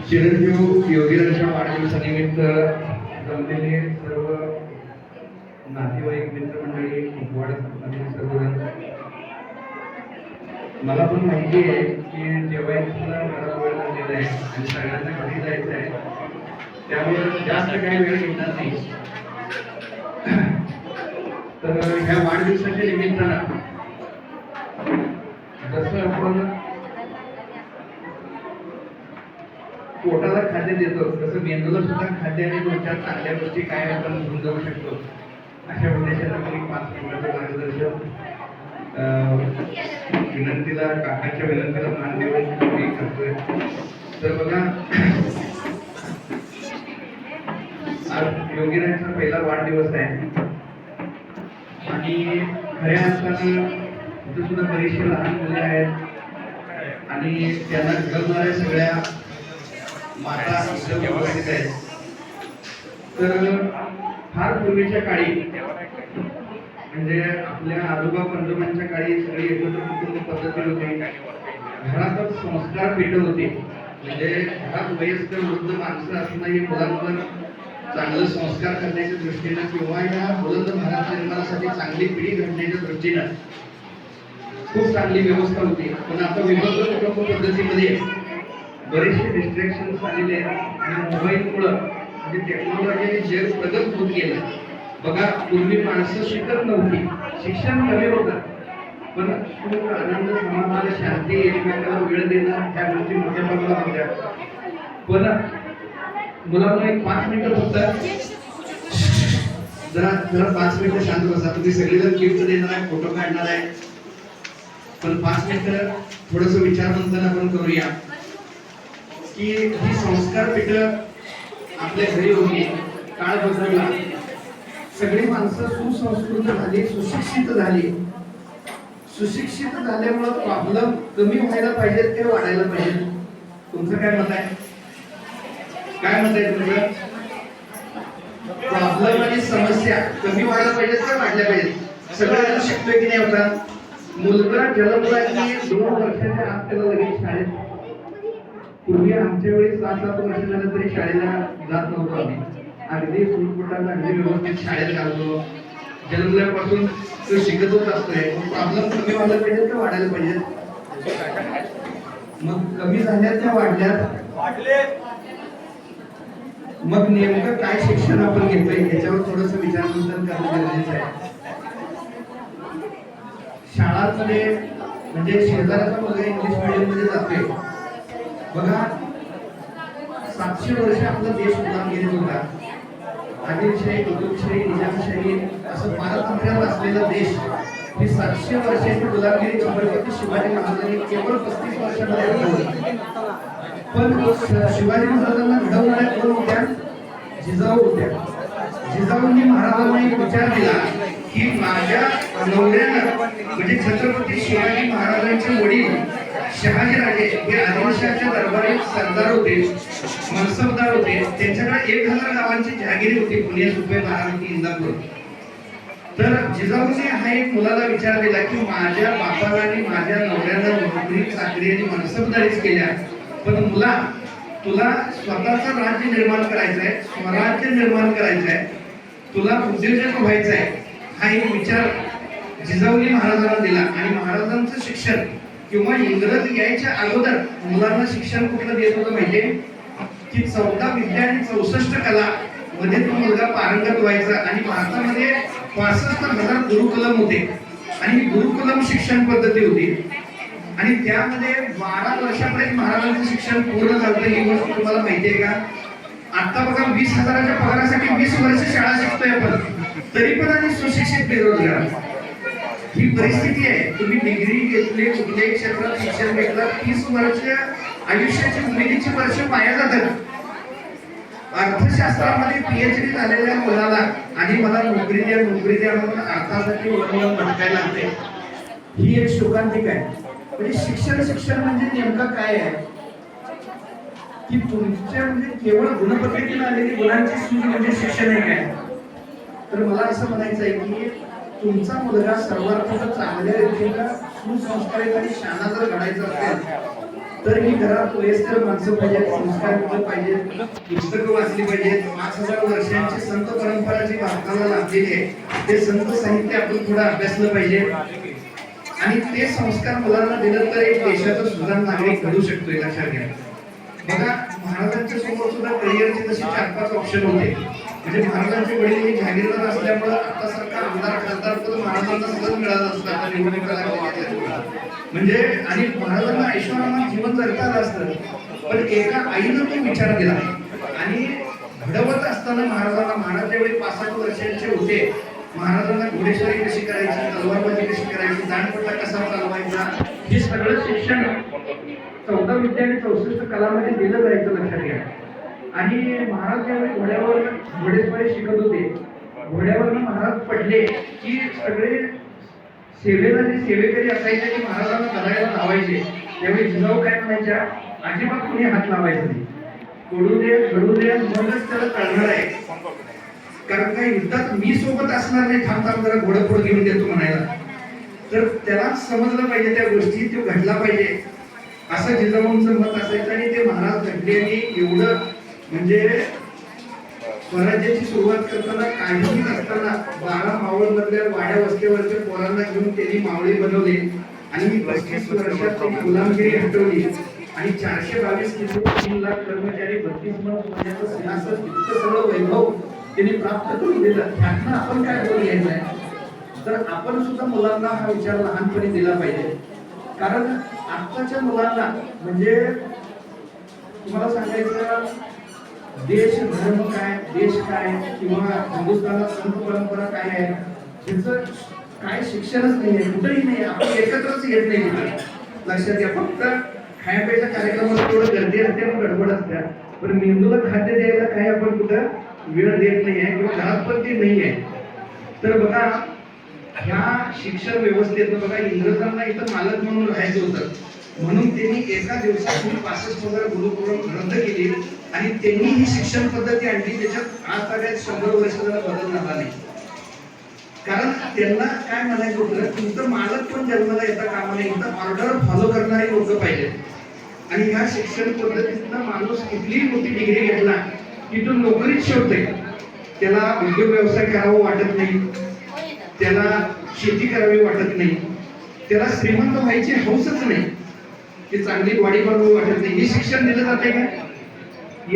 चिरंजीव योगीराजांच्या वाढदिवसानिमित्त जमलेले सर्व नातेवाईक मित्रमंडळी उपवास सर्वजण, मला पण माहिती आहे की जेवायला बराच वेळ लागलेला आहे आणि सगळ्यांना घरी जायचं आहे, त्यामुळे जास्त काही वेळ घेणार नाही. तर ह्या वाढदिवसाच्या निमित्तानं जसं आपण पोटाला खाद्य देतो तसं मेंदूला सुद्धा खाद्य आणि दोन चार चांगल्या गोष्टी काय आपण घेऊन जाऊ शकतो अशा उद्देशानं मी 5 मिनिटाचं मार्गदर्शन विनंतीला काकांच्या विनंतीला मान देऊन मी करतोय. तर बघा, आज योगीराजांचा पहिला वाढदिवस आहे आणि खऱ्या अर्थानं इथे सुद्धा बरीचशी लहान मुले आहेत आणि त्यांना घडवणाऱ्या सगळ्या माता उपस्थित आहेत. तर फार पूर्वीच्या काळी म्हणजे आपल्या आजोबा पंजोबांच्या काळी सगळी एकत्र कुटुंब पद्धती होती. घरातच संस्कार पेटत होते, म्हणजे घरात वयस्कर वृद्ध माणसं असणं हे मुलांवर चांगले संस्कार करण्याच्या दृष्टीनं किंवा या बुलंद भारत निर्माणासाठी चांगली पिढी घडण्याच्या दृष्टीनं खूप चांगली व्यवस्था होती. पण आता विभक्त कुटुंब पद्धतीमध्ये बरेचसे डिस्ट्रॅक्शन्स आलेले आहेत आणि मोबाईलमुळं म्हणजे टेक्नॉलॉजीने जग प्रगत होत गेलं. बघा, पूर्वी माणसं शिकत नव्हती, शिक्षण कमी होतं, पण सुख आनंद समाधान शांती एकमेकाला वेळ देणं ह्या गोष्टी मोठ्या प्रमाणात होत्या. पण मुलांना एक 5 मिनिटं फक्त जरा 5 मिनिटं शांत बसा. तुम्ही सगळेजण गिफ्ट देणार आहे, फोटो काढणार आहे, पण 5 मिनिटं थोडंसं विचारमंथन आपण करूया की ही संस्कार पीठ आपल्या घरी होती. काळ बदलला, सगळी माणसं सुसंस्कृत झाली, सुशिक्षित झाली. सुशिक्षित झाल्यामुळं प्रॉब्लेम कमी व्हायला पाहिजेत ते वाढायला पाहिजे. तुमचं काय मत आहे? काय मत आहे तुमचं? प्रॉब्लेम आणि समस्या कमी व्हायला पाहिजेत का वाढल्या पाहिजेत? सगळ्यांना शिकतोय की नाही होता? मुलगा जन्मला की 2 वर्षाच्या आत त्याला लगेच शाळेत. पूर्वी आमच्या वेळी 7-7 वर्ष झालं तरी शाळेला जात नव्हतो आम्ही. अगदी फुटफुटाला अगदी व्यवस्थित शाळेत घालतो. जन्मल्यापासून तो शिकतच असतोय. प्रॉब्लेम कमी व्हायला पाहिजे का वाढायला पाहिजे? मग कमी झाल्यात का वाढल्यात? मग नेमकं काय शिक्षण आपण घेतोय याच्यावर थोडस विचारमंथन करणं गरजेचं आहे. शाळांमध्ये म्हणजे शेजाऱ्याचा मुलगा इंग्लिश मीडियम मध्ये जातोय. बघा, 700 वर्ष आपला देश गुलामगिरीत होता. आदिलशाही, कुतुबशाही, निजामशाही असं पारतंत्र्यात असलेला देश ही 700 वर्षाची गुलामगिरी छत्रपती शिवाजी महाराजांनी केवळ 35 वर्षामध्ये घडवली. पण शिवाजी महाराजांना घडवणाऱ्या कोण होत्या? जिजाऊ होत्या. जिजाऊंनी महाराजांना एक विचार दिला की माझ्या नवऱ्यानं म्हणजे छत्रपती शिवाजी महाराजांचे वडील शहाजीराजे हे आदिलशाहच्या दरबारी सरदार होते, मनसबदार होते. त्यांच्याकडे 1000 गावांची जहागिरी होती, पुणे, सुपे, बारामती, इंदापूर. तर जिजाऊने हा एक मुलाला विचार दिला की माझ्या बापाला आणि माझ्या नवऱ्यानं नोकरी चाकरी आणि मनसबदारीच केल्या, पण मुला तुला स्वतःचं राज्य निर्माण करायचं आहे, स्वराज्य निर्माण करायचं आहे, तुला उद्योजक व्हायचं आहे. हा एक विचार जिजाऊने महाराजांना दिला. आणि महाराजांचं शिक्षण किंवा इंग्रज यायच्या अगोदर मुलांना शिक्षण कुठलं देत होतं माहितीये? की 14 विद्या आणि 64 कला मध्ये तो मुलगा पारंगत व्हायचा. आणि भारतामध्ये 65,000 गुरुकुलम होते आणि गुरुकुलम शिक्षण पद्धती होती. आणि त्यामध्ये 12 वर्षापर्यंत महाराजांचं शिक्षण पूर्ण झालं. ही गोष्ट तुम्हाला माहिती आहे का? आता बघा, 20,000च्या पगारासाठी 20 वर्ष शाळा शिकतोय आपण, तरी पण आणि सुशिक्षित बेरोजगार. ही परिस्थिती आहे. तुम्ही डिग्री घेतली, कुठल्याही क्षेत्रात शिक्षण घेतलं, 30 वर्ष आयुष्याची उमेदीची वर्ष वाया जातात. अर्थशास्त्रामध्ये PhD झालेल्या मुलाला आणि मला नोकरी द्या म्हणून अर्थासाठी वळवळ भटकायला लागते. ही एक शोकांतिक आहे. म्हणजे शिक्षण म्हणजे नेमकं काय आहे? की तुमच्या म्हणजे केवळ गुणपत्रिकेने आलेली गुणांची सूज म्हणजे शिक्षण आहे काय? तर मला असं म्हणायचं आहे की तुमचा मुलगा सर्वार्थानं चांगल्या रीतीनं सुसंस्कारित आणि शाणा जर घडायचा असेल तर ही घरात वयस्कर माणसं पाहिजेत, संस्कार पाहिजे, पुस्तकं वाचली पाहिजेत. 5,000 वर्षांची संत परंपरा जी भारताला लाभलेली आहे ते संत साहित्य आपण थोडं अभ्यासलं पाहिजे आणि ते संस्कार मुलांना दिलं तर एक देशाचा सुजाण नागरिक घडू शकतोय. लक्षात घ्या. बघा महाराजांच्या समोर सुद्धा करिअरचे तसे 4-5 ऑप्शन होते. म्हणजे महाराजांचे वडील हे जागीरदार असल्यामुळे आता सरकार आमदार खासदार पद महाराजांना सगळं मिळालं असतं. आता निवडणुका लागल्या म्हणजे आणि महाराजांना ऐश्वर्यानं जीवन जगता आलं असतं. पण एका आईनं तो विचार केला आणि घडवत असताना महाराजांना, महाराज ज्यावेळी 5-8 वर्षांचे होते, महाराजांना घोडेस्वारी कशी करायची, तलवारबाजी कशी करायची, दांडपट्टा कसा चालवायचा, हे सगळं शिक्षण 14 विद्या आणि 64 कलामध्ये दिलं जायचं. लक्षात घ्या. आणि महाराज ज्यावेळी घोड्यावर घोडेस्वारी शिकत होते, घोड्यावरनं महाराज पडले की सगळे सेवेला जे सेवेकरी असायचे की महाराजांना करायला लावायचे. त्यावेळी जिजाऊ काय म्हणायच्या, अजिबात कुणी हात लावायचं नाही, पडू दे घडू दे, मगच त्याला कळणार आहे. कारण काही युद्धात मी सोबत असणार नाही, थांब थांब जरा घोडं पुढे घेऊन देतो म्हणायला. तर त्याला समजलं पाहिजे त्या गोष्टी, तो घडला पाहिजे असं जिजाऊंचं मत असायचं. आणि ते महाराज घडले आणि एवढं म्हणजे स्वराज्याची सुरुवात करताना काही नसताना 12 मावळ मधल्या वाड्या वस्त्यावरच्या पोरांना घेऊन त्यांनी मावळे बनवले आणि 35 वर्षात त्यांनी गुलामगिरी हटवली आणि 422 किलो 3 लाख कर्मचारी 32 मन सोन्याचं सिंहासन इतकं सगळं वैभव त्यांनी प्राप्त करून दिलं. त्यातनं आपण काय बोल घ्यायचंय, तर आपण सुद्धा मुलांना हा विचार लहानपणी दिला पाहिजे. कारण आत्ताच्या मुलांना म्हणजे तुम्हाला सांगायचं, देश धर्म काय, देश काय किंवा हिंदुस्थानात संत परंपरा काय आहे ह्याचं काय शिक्षणच नाही आहे, कुठेही नाही. आपण एकत्रच येत नाही तिथे. लक्षात घ्या. फक्त खाण्यापिण्याच्या कार्यक्रमाला थोडं गर्दी असते आणि गडबड असते, पण मेंदूला खाद्य द्यायला काय आपण कुठं वेळ देत नाही आहे किंवा घरात पण ते नाही आहे. तर बघा ह्या शिक्षण व्यवस्थेत बघा इंग्रजांना इथं मालक म्हणून राहायचं होतं, म्हणून त्यांनी एका दिवसापूर्वी 65,000 गुरुकुलम रद्द केली आणि त्यांनी ही शिक्षण पद्धती आणली. त्याच्यात आजतागायत 100 वर्ष झाला बदल झाला नाही. कारण त्यांना काय म्हणायचं होतं, तुमचं मालक पण जन्माला येता कामा नये, इथं ऑर्डर फॉलो करणारी लोक पाहिजेत. आणि ह्या शिक्षण पद्धतीतनं माणूस कितीही मोठी डिग्री घेतला की तो नोकरीच शेवटते. त्याला उद्योग व्यवसाय करावा वाटत नाही, त्याला शेती करावी वाटत नाही, त्याला श्रीमंत व्हायची हौसच नाही, की चांगली बॉडी बनवावी वाटत नाही. हे शिक्षण दिलं जाते का?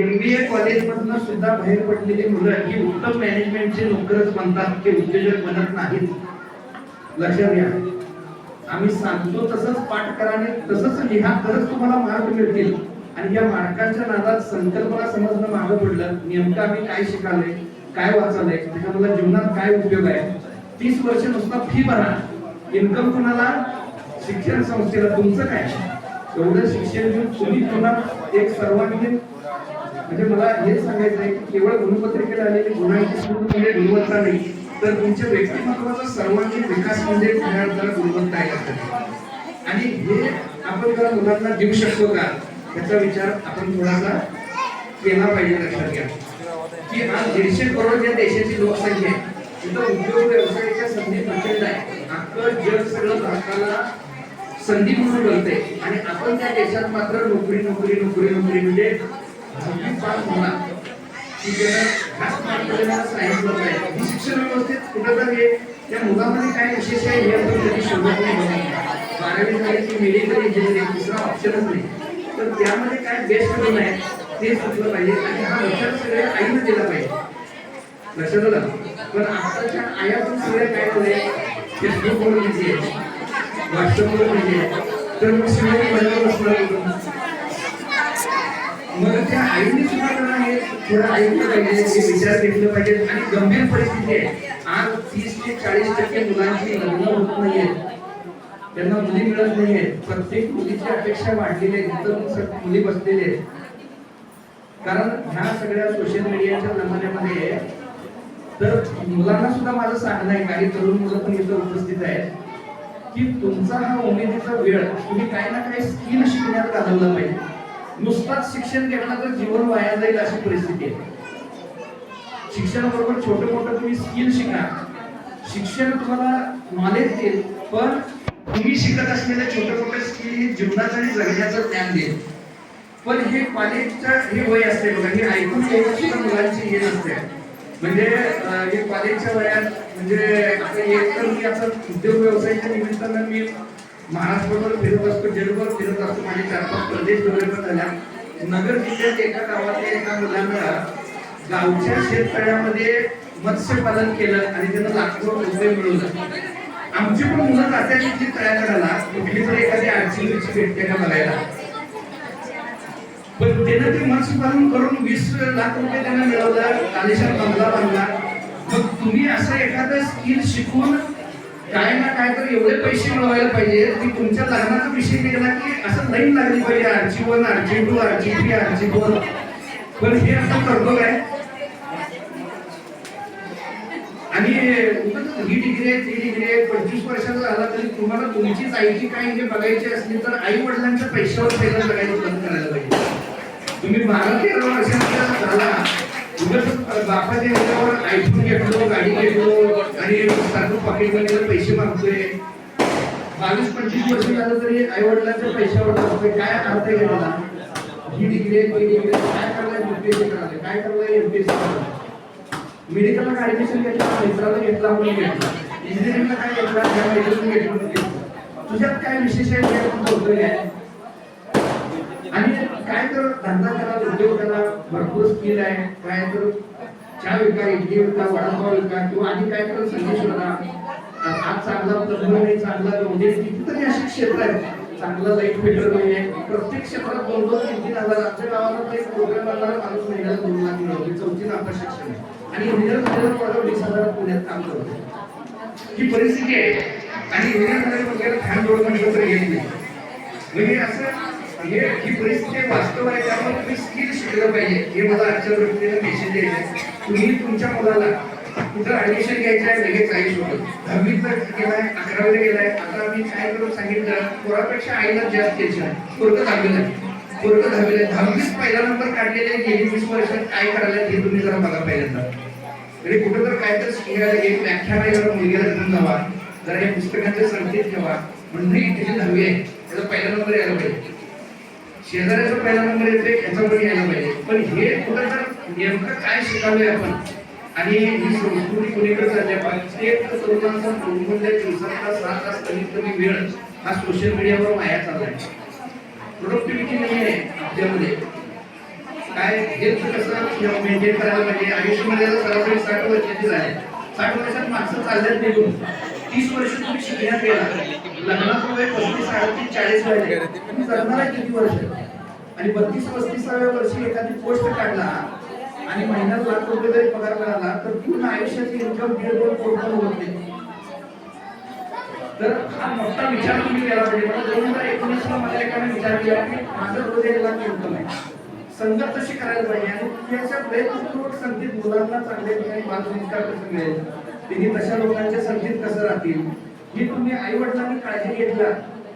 MBA कॉलेज मधनं सुद्धा बाहेर पडलेली मुलं ही उत्तम मॅनेजमेंटचे नोकरच बनतात, ते उद्योजक बनत नाहीत. लक्षात घ्या. आम्ही सांगतो तसंच पाठ करा आणि तसंच लिहा, तरच तुम्हाला मार्क मिळतील. आणि या मार्कांच्या नादात संकल्पना समजणं मागं पडलं, नेमकं आम्ही काय शिकालोय, काय वाचलंय, त्याचा मला जीवनात काय उपयोग आहे. 30 वर्ष नुसता फी भरा, इन्कम कुणाला, शिक्षण संस्थेला. तुमचं काय? एवढं शिक्षण घेऊन तुम्ही पुन्हा एक सर्वांगीण म्हणजे मला हेच सांगायचं आहे की केवळ गुणपत्रिकेला आलेली गुणांची म्हणजे गुणवत्ता नाही, तर तुमच्या व्यक्तिमत्वाचा सर्वांगीण विकास म्हणजे गुणवत्ता आहे. आणि हे आपण जरा मुलांना देऊ शकतो का याचा विचार आपण थोडासा केला पाहिजे. लक्षात घ्या की आज 150 करोड या देशाची लोकसंख्या आहे, तिथं उद्योग व्यवसायाच्या संधी प्रचंड आहे. अख्खं जग सगळं भारताला संधी म्हणून बोलते आणि आपण त्या देशात मात्र नोकरी नोकरी नोकरी नोकरी म्हणजे पास होणार की त्याला खास मार्क देणारा सायन्स होत आहे. ही शिक्षण व्यवस्थेत कुठंतरी त्या मुलामध्ये काय विशेष आहे हे आपण कधी शोधत नाही. 12वी झाली की मेडिकल इंजिनिअरिंग दुसरा ऑप्शनच नाही, तर त्यामध्ये काय बेस्ट गुण आहे ते सुचलं पाहिजे आणि हा विचार सगळ्या आईनं दिला पाहिजे. लक्षात आलं. पण आताच्या आया पण सगळ्या काय झालंय, फेसबुकवर बिझी आहे, व्हॉट्सअपवर बिझी आहे, तर मग सगळ्या बरोबर असणार. मग त्या आईने सुद्धा हे थोडं ऐकलं पाहिजे, हे विचार घेतलं पाहिजे. आणि गंभीर परिस्थिती आहे आज 30 ते 40% मुलांची लग्न होत नाहीये, त्यांना मुली मिळत नाहीये. प्रत्येक मुलीची अपेक्षा वाढलेली आहे, तिथं मुली बसलेले आहेत. कारण ह्या सगळ्या सोशल मीडियाच्या जमान्यामध्ये तर मुलांना सुद्धा माझं सांगणं आहे, काही तरुण मुलं पण इथं उपस्थित आहेत, की तुमचा हा उमेदीचा वेळ तुम्ही काही ना काही स्किल शिकण्यात घालवला पाहिजे. नुसताच शिक्षण घेतलं तर जीवन वाया जाईल अशी परिस्थिती आहे. शिक्षणाबरोबर छोटं मोठं तुम्ही स्किल शिका. शिक्षण तुम्हाला नॉलेज देईल, पण तुम्ही शिकत असलेलं छोटं मोठं स्किल जीवनाचं आणि जगण्याचं ज्ञान देईल. पण हे कॉलेजचं हे वय असते बघा, हे ऐकून घ्यायचं सुद्धा मुलांची हे नसते. म्हणजे हे कॉलेजच्या वयात म्हणजे आता एक तर मी आता उद्योग व्यवसायाच्या निमित्तानं मी महाराष्ट्रावर फिरत असतो, जगभर फिरत असतो. माझे 4-5 प्रदेश दौरे पण झाल्या. नगर जिल्ह्यात एका गावातल्या एका मुलानं गावच्या शेततळ्यामध्ये मत्स्यपालन केलं आणि त्यानं लाखो रुपये मिळवलं. आमची पण मुलं जात्याची जी तळ्याकडाला कुठली तरी एखादी अडचणी भेटते का बघायला. पण त्यानं ते मत्स्यपालन करून 20 लाख रुपये त्यांना मिळवलं, आलिशान बंगला बांधला. मग तुम्ही असं एखादं स्किल शिकून काय ना काय तर एवढे पैसे मिळवायला पाहिजे की तुमच्या लग्नाचा विषय निघाला की असं लाईन लागली पाहिजे, RG1, RG2, RG3, RG4. पण हे आपण करतो काय? आणि ही डिग्री आहे, ती डिग्री आहे, 25 वर्षाचा झाला तरी तुम्हाला तुमचीच आईची काय हे बघायची असली तर आई वडिलांच्या पैशावर पहिला जगायचं बंद करायला पाहिजे. तुम्ही 12-13 वर्षाचा झाला उगाच बापाच्या ह्याच्यावर आयफोन घेतलो, गाडी घेतलो आणि सारखं पॉकेट मनीला पैसे मागतोय. 22-25 वर्ष झालं तरी आई वडिलांच्या पैशावर जातोय. काय अर्थ आहे त्याला? ही डिग्री आहे, ती डिग्री काय करायला UPSC करायला, काय करायला MPSC करायला. मेडिकलला ऍडमिशन घेतला, मित्राला घेतला म्हणून घेतला. इंजिनिअरिंगला काय घेतला, त्या मेडिकल घेतलं. तुझ्यात काय विशेष आहे हे आपण बोलतोय. आणि काय तर धंदा करा, उद्योग करा, भरपूर स्किल आहे. काय तर चहा विका, इडली विका, वडापाव विका किंवा आणि काय तर संदेश शोधा. आज चांगला प्लंबर नाही, चांगला म्हणजे कितीतरी असे क्षेत्र आहेत. चांगला लाईट फिल्टर नाही. प्रत्येक क्षेत्रात 2-2-3-3 हजार. आमच्या गावाला एक प्रोग्राम करणारा माणूस महिन्याला 2 लाख मिळवतो. 4थी नापास शिक्षण आहे आणि इंजिनियर झाल्यावर 20,000 पुण्यात काम करतो. ही परिस्थिती आहे. आणि इंजिनियर झाल्यावर फॅन जोड म्हटलं तर येत नाही. म्हणजे असं ही परिस्थिती वास्तव आहे. त्यामुळे तुम्ही स्किल शिकलं पाहिजे. हे मला आजच्या व्यक्तीने मेसेज द्यायचे. तुम्ही तुमच्या मुलाला कुठं ऍडमिशन घ्यायचं आहे, लगेच आई सोबत 10वीत गेलाय, 11वीला गेलाय. आता आम्ही काय करून सांगितलं, पोरापेक्षा आईला जास्त टेन्शन आहे. पोरगं 10वीला आहे, पोरगं 10वीला आहे. 10वीत पहिला नंबर काढलेले गेली 20 वर्षात काय करायला हे तुम्ही जरा बघा पहिल्यांदा. म्हणजे कुठं तर काय तर शिकायला एक व्याख्यान आहे, जरा मुलगीला घेऊन जावा, जरा या पुस्तकांचे संकेत ठेवा. म्हणजे त्याची 10वी आहे, त्याचा पहिला नंबर यायला पाहिजे. शेजाऱ्याचा पहिला नंबर येते, याचा पण यायला पाहिजे. पण हे कुठं तर नेमकं काय शिकावलंय आपण आणि ही संस्कृती कुणीकडे चालली. प्रत्येक तरुणाचा बहुमूल्य दिवसातला 7 तास कमीत कमी वेळ हा सोशल मीडियावर वाया चाललाय. प्रोडक्टिव्हिटी नाही आहे आपल्यामध्ये. काय हेल्थ कसं मेंटेन करायला पाहिजे. आयुष्यामध्ये सरासरी 60 वर्षाची झाले. 60 वर्षात माणसं चालल्यात निघून. 30 वर्ष तुम्ही शिकण्यात गेला, लग्नाचं वय 35-40 वय, तुम्ही जगणार किती वर्ष? आणि 32-35व्या वर्षी एखादी पोस्ट काढला आणि महिन्यात लाख रुपये जरी पगार मिळाला तर पूर्ण आयुष्याची इन्कम 1.5-2 कोटी होत नाही. तर हा मोठा विचार तुम्ही केला पाहिजे. मला 2019 ला मला एकाने विचार केला की माझं रोज 1 लाख इन्कम आहे. संगत तशी करायला पाहिजे आणि त्याच्या प्रयत्नपूर्वक संगीत मुलांना चांगल्या ठिकाणी बालसंस्कार कसं मिळेल, त्यांनी तशा लोकांच्या संगीत कसं राहतील, ही तुम्ही आई वडिलांनी काळजी घेतला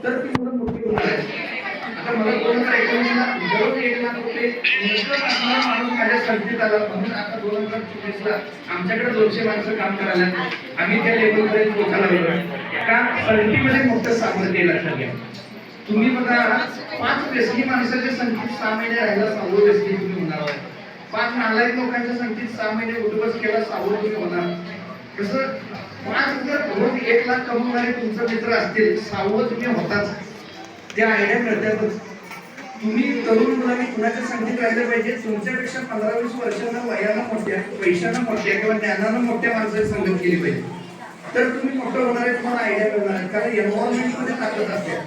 तर ती मुलं मोठी होणार आहे. आता मला 2019 ला दररोज 1 लाख रुपये माणूस माझ्या संगीत आला म्हणून आता 2024 ला आमच्याकडे 200 माणसं काम करायला आम्ही त्या लेवलपर्यंत पोहोचायला गेलो. का संगीतमध्ये मोठं सामर्थ्य लक्षात घ्या. तुम्ही बघा 5 व्यसनी माणसाच्या संगीत 6 महिने राहिला 6वं व्यसनी तुम्ही होणार आहात. 5 नालायक लोकांच्या संगीत 6 महिने उठबस केला 6वं तुम्ही होणार. कसं 5 जर रोज 1 लाख कमवणारे तुमचे मित्र असतील 6वं तुम्ही होताच. त्या आयडिया मिळतातच. तुम्ही तरुण मुलांनी कुणाच्या संगीत राहिले पाहिजे. तुमच्यापेक्षा 15-20 वर्षांना वयानं मोठ्या, पैशानं मोठ्या किंवा ज्ञानानं मोठ्या माणसाची संगत केली पाहिजे. तर तुम्ही मोठं होणार आहे, तुम्हाला आयडिया मिळणार आहे. कारण एन्व्हायरमेंटमध्ये ताकद असते.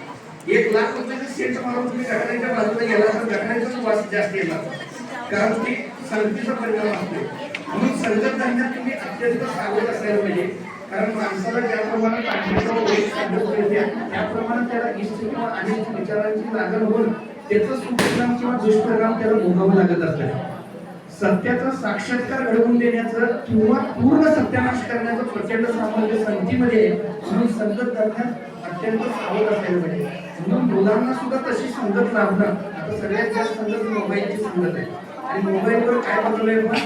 1 लाख रुपयाचे सेट मारून तुम्ही घटनेच्या बाजूला गेला तर घटनेचाच वास जास्त येणार, कारण ती संगतीचा परिणाम असतो. म्हणून संगत धंद्यात तुम्ही अत्यंत सावध असायला पाहिजे. कारण माणसाला ज्याप्रमाणे त्याप्रमाणे त्याला इष्ट किंवा अनिष्ट विचारांची लागण होऊन त्याचा सुपरिणाम किंवा दुष्परिणाम त्याला भोगावं लागत असतात. सत्याचा साक्षात्कार घडवून देण्याचं किंवा पूर्ण सत्यानाश करण्याचं प्रचंड सामर्थ्य संगतीमध्ये. म्हणून संगत दरम्यान अत्यंत सावध असायला पाहिजे. म्हणून मुलांना सुद्धा तशी संगत लाभणं. आता सगळ्यात जास्त संगत मोबाईलची संगत आहे आणि मोबाईलवर काय बघतोय आपण,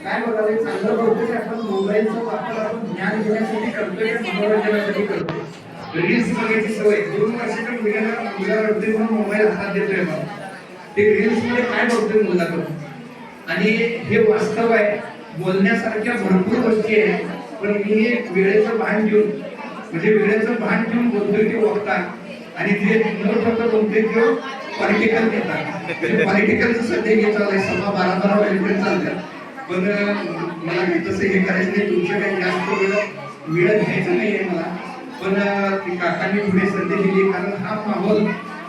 काय बघायला चांगलं बघतोय. आपण मोबाईलचा वापर आपण ज्ञान घेण्यासाठी करतोय, मनोरंजनासाठी करतोय. रील्स बघायची सवय 2 वर्षाच्या मुलगा रडतोय म्हणून मोबाईल हातात देतोय मग ते रील्स मध्ये काय बघतोय मुलगा तो आणि हे वास्तव आहे बोलण्यासारख्या भरपूर गोष्टी आहेत पण मी वेळेचं भान घेऊन म्हणजे वेळेचं भान घेऊन बोलतोय ते वक्ता आणि जे न ठरता बोलतोय ते पॉलिटिकल देतात पॉलिटिकलचं सध्या हे चाललंय 12:30 वाजेपर्यंत चालतात पण मला तसं हे करायचं नाही तुमचं काही जास्त वेळ घ्यायचं नाहीये मला पण काकांनी पुढे संधी दिली कारण हा माहोल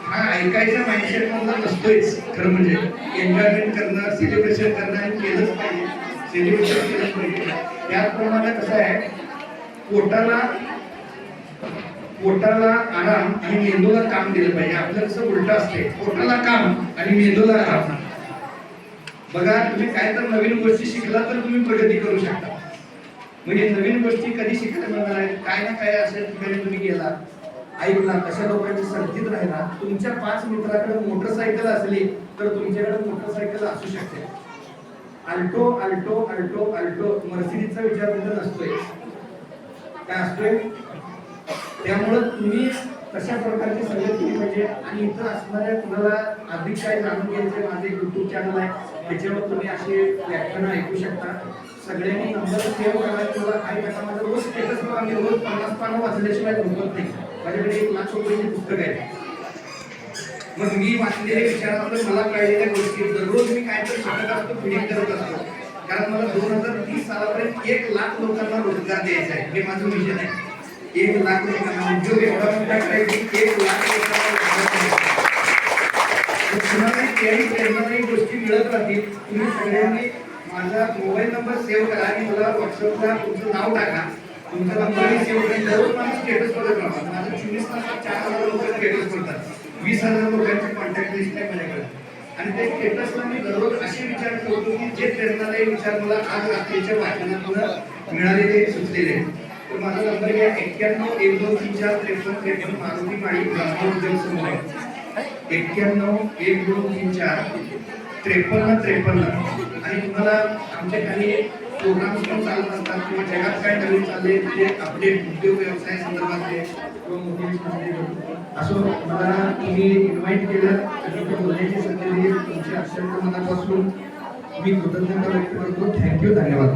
हा ऐकायच्या माइंडसेट मधला नसतोयच खरं म्हणजे एन्जॉयमेंट करणं सेलिब्रेशन करणं आणि केलंच पाहिजे सेलिब्रेशन केलंच पाहिजे त्याचप्रमाणे कसं आहे पोटाला आराम आणि मेंदूला काम दिलं पाहिजे आपलं कसं उलट असते पोटाला काम आणि मेंदूला आराम बघा तुम्ही काय तर नवीन गोष्टी शिकला तर तुम्ही प्रगती करू शकता म्हणजे नवीन गोष्टी कधी शिकायला मिळणार आहेत काय ना काय अशा ठिकाणी तुम्ही गेला ऐकला कशा लोकांची संगतीत राहिला तुमच्या 5 मित्राकडे मोटरसायकल असली तर तुमच्याकडे मोटरसायकल असू शकते अल्टो अल्टो अल्टो अल्टो मर्सिडीजचा विचार तिथं नसतोय काय असतोय त्यामुळं तुम्ही तशा प्रकारची संगत केली पाहिजे आणि इथं असणाऱ्या कुणाला अधिक काय जाणून घ्यायचे माझे युट्यूब चॅनल आहे त्याच्यावर तुम्ही अशी व्याख्यानं ऐकू शकता सगळ्यांनी नंबर सेव्ह करा तुम्हाला काय करा माझं रोज स्टेटस बघा मी रोज 50 पानं वाचल्याशिवाय झोपत नाही माझ्याकडे 1 लाख रुपयाची पुस्तक आहे मग मी वाचलेले विचारात मला कळलेल्या गोष्टी दररोज मी काय तर शिकत असतो फिडिंग करत असतो कारण मला 2030 सालापर्यंत 1 लाख लोकांना रोजगार द्यायचा आहे हे माझं विजन आहे 1 लाख लोकांना उद्योग एवढा मोठा करायची 1 लाख लोकांना कुणालाही गोष्टी मिळत राहतील तुम्ही सगळ्यांनी माझा मोबाईल नंबर सेव्ह करा आणि मला व्हॉट्सअपला तुमचं नाव टाका तुमचा नंबर सेव्ह करून दररोज माझं स्टेटस बघत राहा माझं 24 तासात 4000 लोक स्टेटस बघतात 20,000 लोकांची कॉन्टॅक्ट लिस्ट आहे माझ्याकडे आणि त्या स्टेटसला मी दररोज असे विचार करतो की जे प्रेरणादायी विचार मला आज रात्रीच्या वाचनातून मिळालेले सुचलेले तर माझा नंबर घ्या 9112345353 मारुती माळी ब्रह्मोद्योग समूह 9112345353 आणि तुम्हाला आमच्या काही प्रोग्राम्स पण चालत असतात किंवा जगात काय नवीन चालले ते अपडेट उद्योग व्यवसाय संदर्भातले किंवा मोटिवेशन असं मला तुम्ही इन्व्हाइट केलं आणि बोलण्याची संधी दिली तुमची अत्यंत मनापासून मी कृतज्ञता व्यक्त करतो थँक्यू धन्यवाद